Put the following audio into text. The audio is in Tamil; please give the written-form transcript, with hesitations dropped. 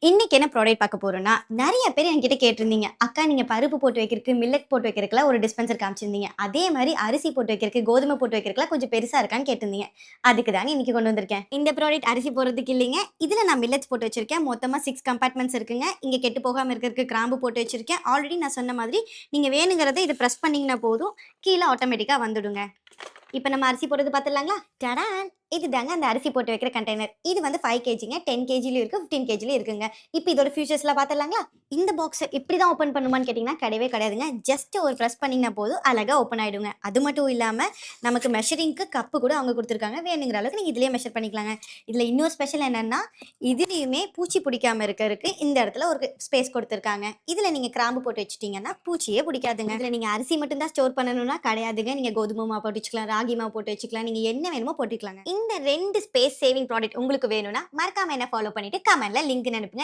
இன்னைக்கு என்ன ப்ராடக்ட் பார்க்க போறோம்னா, நெறைய பேர் என்கிட்ட கேட்டிருந்தீங்க. அக்கா நீங்க பருப்பு போட்டு வைக்கிறதுக்கு, மில்லட் போட்டு வைக்கிறதுக்குலாம் ஒரு டிஸ்பென்சர் காமிச்சிருந்தீங்க. அதே மாரி அரிசி போட்டு வைக்கிறதுக்கு, கோதுமை போட்டு வைக்கிறதுக்குலாம் கொஞ்சம் பெருசா இருக்கான்னு கேட்டிருந்தீங்க. அதுக்கு தாங்க இன்னைக்கு கொண்டு வந்திருக்கேன். இந்த ப்ராடக்ட் அரிசி போடுறதுக்கு இல்லைங்க. இதுல நான் மில்லட்ஸ் போட்டு வச்சிருக்கேன். மொத்தமா 6 கம்பார்ட்மெண்ட்ஸ் இருக்குங்க. இங்க கெட்டு போகாம இருக்கறதுக்கு கிராம்பு போட்டு வச்சிருக்கேன். ஆல்ரெடி நான் சொன்ன மாதிரி நீங்க வேணுங்கிறத இத பிரஸ் பண்ணீங்கன்னா போதும். கீழ ஆட்டோமேட்டிக்கா வந்துடுங்க. இப்ப நம்ம அரிசி போடுறது பார்த்துடலாங்களா? டடான்! இதுதாங்க அந்த அரிசி போட்டு வைக்கிற கண்டெய்னர். இது வந்து 5 கேஜிங்க. 10 கேஜிலயும் இருக்கு, 15 கேஜிலயும் இருக்குங்க. இப்ப இதோட ஃபியூச்சர்ஸ்லாம் பார்த்துடலாங்களா? இந்த பாக்ஸ இப்படி தான் ஓப்பன் பண்ணுமான்னு கேட்டீங்கன்னா, கிடையவே கிடையாதுங்க. ஜஸ்ட் ஒரு பிரஸ் பண்ணீங்கன்னா போதும், அழகா ஓப்பன் ஆயிடுங்க. அது மட்டும் இல்லாம, நமக்கு மெஷரிங்க்கு கப்பு கூட அவங்க குடுத்துருக்காங்க. வேணுங்கிற அளவுக்கு நீங்க இதுலயே மெஷர் பண்ணிக்கலாங்க. இதுல இன்னொரு ஸ்பெஷல் என்னன்னா, இதுலயுமே பூச்சி பிடிக்காம இருக்கறதுக்கு இந்த இடத்துல ஒரு ஸ்பேஸ் குடுத்துருக்காங்க. இதுல நீங்க கிராம்பு போட்டு வச்சுட்டீங்கன்னா, பூச்சியே பிடிக்காதுங்க. இதுல நீங்க அரிசி மட்டும் தான் ஸ்டோர் பண்ணணும்னா கிடையாதுங்க. நீங்க கோதுமை மாவு போட்டு வச்சுக்கலாம், ராகி மாவு போட்டு வச்சுக்கலாம். நீங்க என்ன வேணுமோ போட்டுக்கலாங்க. இந்த 2 ஸ்பேஸ் சேவிங் ப்ராடக்ட் உங்களுக்கு வேணும்னா, மறக்காம என்ன ஃபாலோ பண்ணிட்டு கமெண்ட்ல லிங்க்ன்னு அனுப்புங்க.